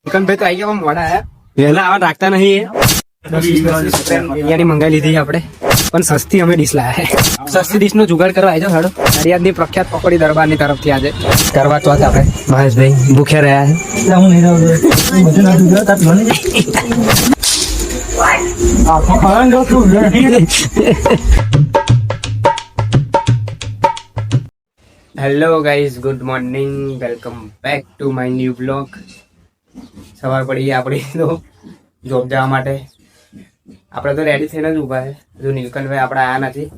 ભાઈ તો આવી ગયા મોડા વહેલા આવા રાખતા નહીં બિરયાની મંગાવી લીધી આપણે પણ સસ્તી અમે ડીશ લાયા સસ્તી ડીશ નો જુગાડ કરવા આવી જાવ હાડો નડિયાદની પ્રખ્યાત પકોડી દરબારની તરફથી આજે કરવા ચોથ આપણે મહેશભાઈ ભૂખ્યા રહ્યા hello guys, good morning, welcome back to my new blog. સવાર પડી આપણી તો જોબ જવા માટે. આપણે તો રેડી થઈને જ ઊભા છે. હજુ નીલકંઠભાઈ આપણે આયા નથી.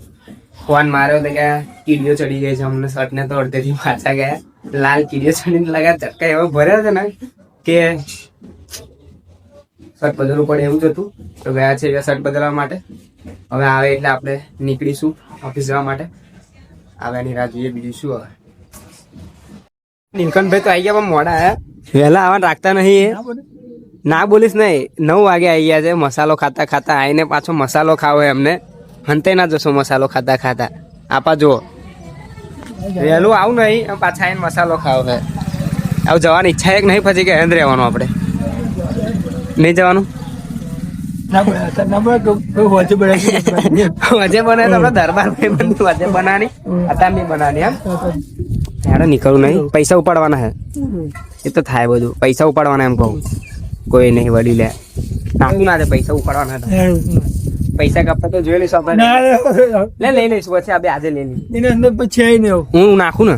ફોન માર્યો તો કે કીડીઓ ચડી ગઈ છે અમને શર્ટને, તો અડધેથી પાછા ગયા. લાલ કીડીઓ ચડીને લગા ચટકા એવો ભર્યા છે ને કે શર્ટ બદલવું પડે એવું જ હતું. તો ગયા છે શર્ટ બદલવા માટે. હવે આવે એટલે આપણે નીકળીશું ઓફિસ જવા માટે. આવ્યાની રાહ જોઈએ, બીજું શું હવે. નીલકંઠભાઈ તો આવી ગયા પણ મોડા આયા. વહેલા આવવા રાખતા નહીં. ના બોલીશ નહીં, 9 વાગે આવી ગયા છે. મસાલો ખાતા ખાતા આવીને પાછો મસાલો ખાવો એમને. હંતે ના જશો મસાલો ખાતા ખાતા. આપા જુઓ વહેલું આવું નહીં, પાછા આવીને મસાલો ખાવો છે. આવું જવાની ઈચ્છા એક નહીં, પછી કે હેન્દ રહેવાનું આપણે નહીં જવાનું. વજે બનાવી તો દરબાર વજે બનાની અત્યારે નહીં બનાની. એમ યાર નીકળવું નહીં, પૈસા ઉપાડવાના હે. એ તો થાય બધું, પૈસા ઉપાડવાના એમ કહું. કોઈ નહીં વડી લે નાખું ના દે, પૈસા ઉપાડવાના. પૈસા કપડા તો જોઈ લઈશું આપણે. લે લઈ લઈશું પછી આપણે આજે લઈ લઈએ. પછી હું નાખું ને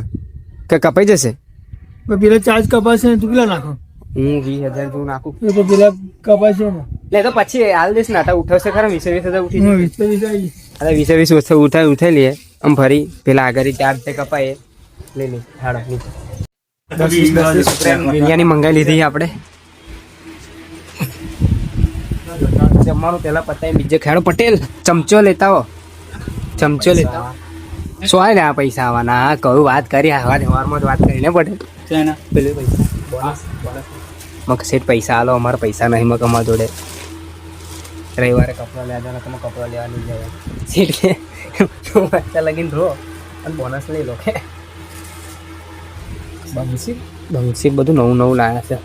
કે કપાઈ જશે. પેલા ચાર્જ કપાશે ને તું પેલા નાખો. હું 20,000 જેવું નાખું તો પેલા કપાશે ને. લે તો પછી હાલ દઈશ ને. ઉઠવશે ખરા 20,000 ઉઠી અરે 20,000 ઉઠાઈ લઈએ. આમ ફરી પેલા આગળ ચાર્જ તે કપાય લઈ લઈ. હાડો બિરયાની મંગાવી લીધી આપણે. જમવાનું પેલા પતાવી બીજે ખેડો. પટેલ ચમચો લેતા હો, ચમચો લેતા હો. શું ને આ પૈસા આવવાના કહું વાત કરી હવા સવારમાં જ વાત કરી ને પટેલ. પેલું પૈસા મગ સેટ પૈસા આલો, અમારા પૈસા નહીં મગ અમારા જોડે. રવિવારે કપડા લેવા જવાના, તમે કપડા લેવા નહીં જાય સેટ કે બચ્ચા લગીને ધો અને બોનસ લઈ લો કે બંસી બધું નવું નવું લાયા છે.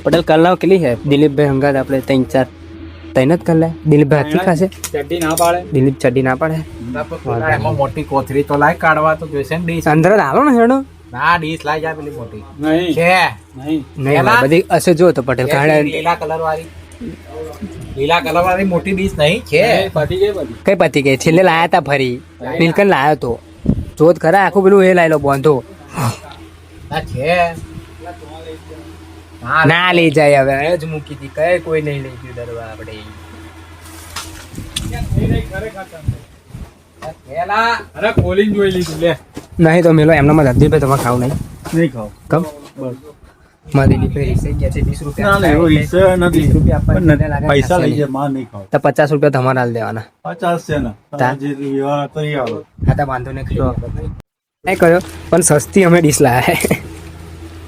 પટેલ કલાવ કેટલી છે દિલીપભાઈ હંગાત આપણે 3-4 જ કલાક. દિલીપભાઈ હાથી ખાશે. ચડ્ડી ના પાડે. દિલીપ ચડ્ડી ના પાડે. એમાં મોટી કોથળી તો લાય કાઢવા તો જોઈશે ને. ડીશ અંદર જ હાલો ને હેડો. ના ડીશ લાય જા પેલી મોટી નહીં છે. નહીં નહીં બધી હશે જો તો પટેલ કાઢે. લીલા કલર વાળી મોટી ડીશ નહીં છે. પતી ગઈ બધી. કઈ પતી ગઈ? છેલ્લે લાયા તા ફરી નીલકંઠ લાયો તો જોત ખરા આખું પેલું એ લાયેલો બોંધો. ના છે. ના લઈ જાય હવે જ મૂકી હતી. કઈ કોઈ નહીં લઈ ગયું દરવા આપણે. અરે ખોલીને જોઈ લીધું લે. નહીં તો મેલો એમના માં ધરતીભાઈ તમારે ખાવું નહીં. નહીં ખાવ. કમ માં દિલીપભાઈ રીસે ગયા છે 20 રૂપિયા. ના એવું રીસે નથી. 20 રૂપિયા પણ આપણને લાગે પૈસા લઈ ખાશે જાય માં નહીં ખાવ. તો 50 રૂપિયા તમારે હાલ દેવાના. 50 છે ને. તા? જે લેવા તો ઈ આવો. હા તો વાંધો નહીં નહીં કર્યો પણ સસ્તી અમે ડીશ લાયા.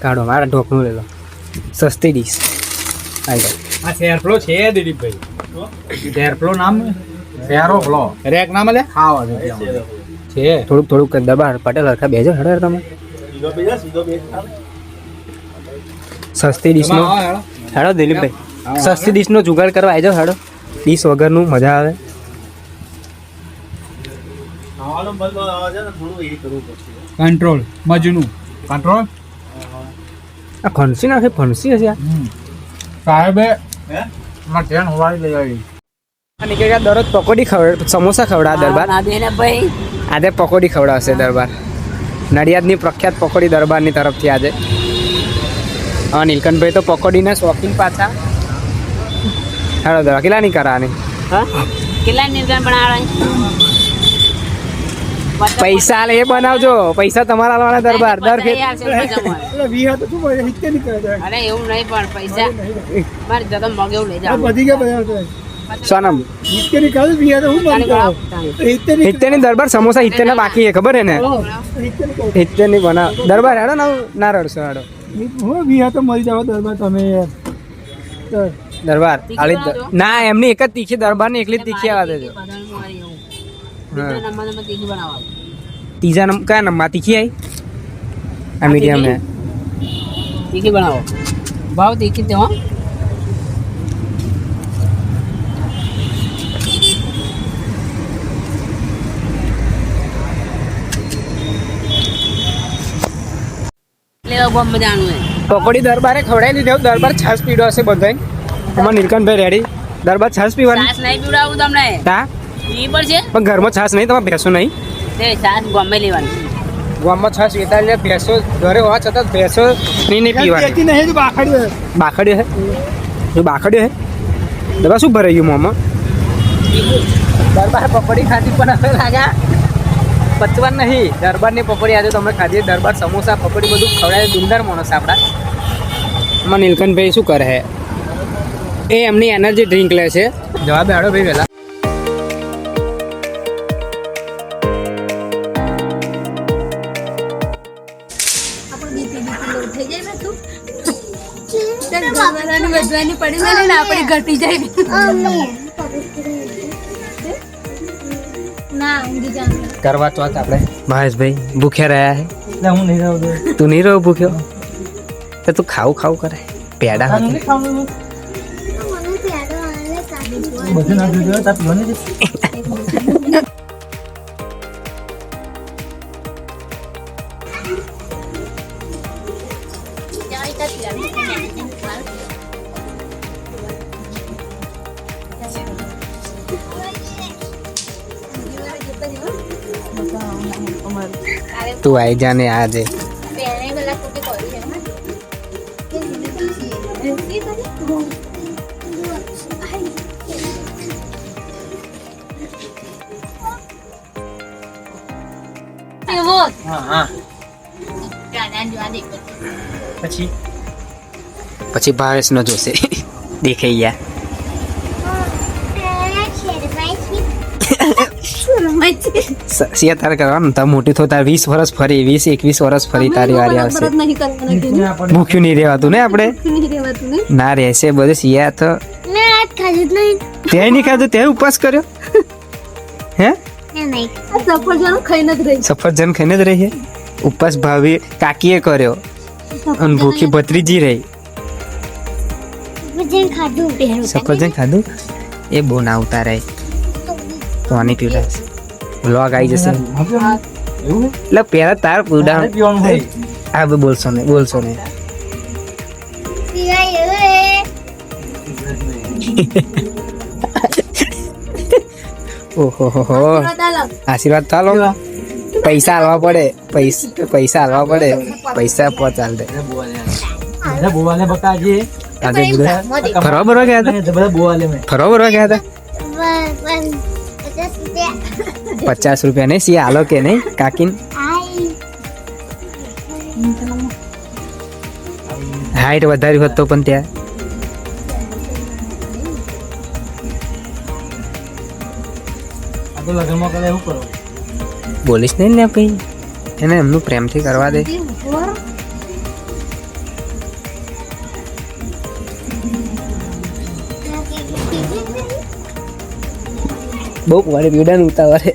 કાઢો મારા ઢોકણું લઈ લો. સસ્તી ડીશ આવી ગઈ. આ શેરફ્લો છે દિલીપભાઈ. શેરફ્લો નામ શેરોફ્લો રેક ના મળે. ખાવા છે. થોડુંક થોડુંક દબાણ. પટેલ હરખા બેજો હેડો તમે. સીધો બેજા સીધો બે. સસ્તી ડીશનો હેડો દિલીપભાઈ. સસ્તી ડીશનો જુગાડ કરવા આવી જાઓ હેડો. ડીશ વગરનું મજા આવે. ખાવાનું બંધ આવે છે ને થોડું એ કરવું પડશે. કંટ્રોલ મજનું કંટ્રોલ. આ ફણસી નાખે. ફણસી હશે સાહેબે હે માં ટ્રેન હોવાડી લઈ આવી. નીકળી ગયા દરરોજ પકોડી સમોસા ખવડા દરબાર. આજે પકોડી ખવડાવશે દરબાર. નડિયાદની પ્રખ્યાત પકોડી દરબારની તરફથી આજે. હા નીલકંઠભાઈ તો પકોડીના શોખીન પાછા. હેડો દરબાર કેટલા ની કરાની? પૈસા લે એ બનાવજો. પૈસા તમારા આલવાના દરબાર. દર ફેર એટલે વિહા તો શું પડે હિતે નહીં કરે. અરે એવું નહીં પણ પૈસા મારે જતો મગ એવું લઈ આ જાવ બધી ગયા બધા સોનમ હિતે નહીં કરે. વિહા તો હું બંધ કરાવ. હિતે નહીં. 70 ની દરબાર સમોસા 70 ના બાકી છે ખબર હે ને? હિતે નહીં કરે. 70 ની બનાવ દરબાર. હેડો ના રડશો હેડો હું વિહા તો મરી જાવ દરબાર તમે યાર. દરબાર આલી ના એમની એક જ તીખી દરબાર ની એકલી જ તીખી આવવા દેજો. ત્રીજા નંબર કયા નંબર તીખી આવી? આ મીડિયમ હે. તીખી બનાવો ભાવ તીખી દે. લેવા ગોમ બધાનું હે પકોડી દરબારે ખવડાવી દીધી દરબાર છાસ પીડો હશે બધાય એમાં નીલકંઠભાઈ રેડી દરબાર છાસ પીવાની છાસ નહીં પીવડાવું તમને હા ઈ પડશે પણ ઘરમાં છાસ નહીં તમારે ભેંસો નહીં તે છાસ ગમે લેવાની ગામમાં છાસ વેતા એટલે ભેંસો ઘરે હોવા છતાં ભેંસો નહીં પીવાની કેતી નહીં તો બાખડ્યો છે. બાખડ્યો હે એ બાખડ્યો હે દરબાર શું ભરાઈ ગયું મોંમાં દરબાર પકોડી ખાધી પણ હવે લાગ્યા પચવાન નહીં દરબારની પકોડી આજે તમે ખાધી દરબાર સમોસા પકોડી બધું ખવડાવે દુંદર માણસ આપણા એમાં નીલકંઠભાઈ શું કરે હે એ એમની એનર્જી ડ્રિંક લે છે જવાબ આડો ભાઈ વહેલા કરવા ચોથ આપણે મહેશભાઈ ભૂખ્યા રહ્યા હે એટલે હું નહીં રહું દઉં. તું નહીં રહ્યો ભૂખ્યો તો તું ખાવું ખાવું કરે પેડા ખાવાનું હતું નહીં ખાવાનું. બધું નાખી દીધું, તાર પીવાનું છે? તું આવી જાને આજે હા હા પછી પછી ભાવેશ નો જોશે દેખાઈ ગયા સિયા તારે કરવાનું તાર મોટી થો તાર 20 વર્ષ ફરી 20-21 વર્ષ ફરી તારી વારી આવશે ભૂખ્યું નહીં રહેવાતું ને આપણે ના રહેશે બધું સિયા તો તે નહીં ખાધું તે ઉપવાસ કર્યો હે સફરજન ખાઈને જ રહી ઉપવાસ ભાવી કાકીએ કર્યો અને ભૂખી ભત્રીજી રહી સફરજન ખાધું એ બહુ ના ઉતારે પાણી પીવડાવે વ્લોગ આવી જશે એવું ને? એટલે પેલા તાર પીવડા તારે પીવાનું હોય. આ બોલશો ને ઓહો હો આશીર્વાદ ચાલો પૈસા હાલવા પડે પૈસા હાલવા પડે પૈસા પહોંચાડ દે બધા બોવાલે બકાજે. આજે બધા ફરવા બરવા ગયા હતા બધા બોવાલે મેં. ફરવા બરવા ગયા હતા 50 રૂપિયા નહીં સિયા હાલો કે નહીં કાકીન હાઈટ વધારી હોત તો પણ ત્યાં આ તો લગ્નમાં કરે એવું કરો. બોલીશ નહીં ને ભાઈ એને એમનું પ્રેમથી કરવા દે બહુ મારે બીડાને ઉતાવળે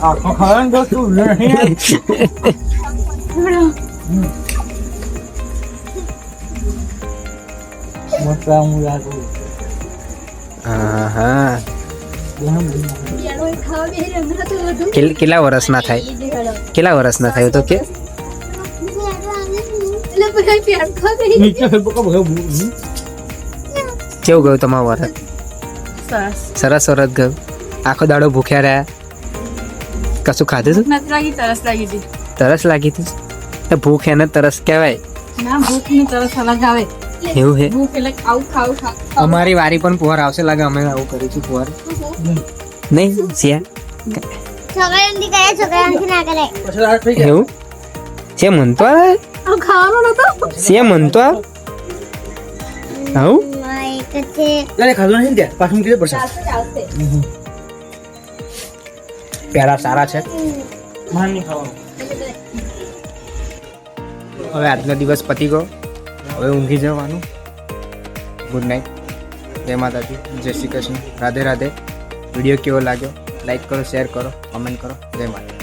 આખો ખાવાનું તો શું નહીં. મસ્ત આ હું લાગુ. હા કેટલા વર્ષના થાય તો કે નીચે બકો બકો. કેવું ગયું તમારું વરસ સરસ ગયું આખો દાડો ભૂખ્યા રહ્યા કશું ખાધું હતું તરસ લાગી હતી તો ભૂખ એને તરસ કહેવાય એવું હે અમારી વારી પણ પોર આવશે લાગે અમે આવું કરીશું પોર નહીં સિયા એવું છે મનતો છે મનતો આવું ખાધું નહીં ત્યાં પાછું કીધું પડશે. પેલા સારા છે માન નહીં ખાવાનું. હવે આજનો દિવસ પતી ગયો હવે ઊંઘી જવાનું ગુડ નાઇટ જય માતાજી જય શ્રી કૃષ્ણ રાધે રાધે વિડીયો કેવો લાગ્યો લાઈક કરો શેર કરો કમેન્ટ કરો જય માતા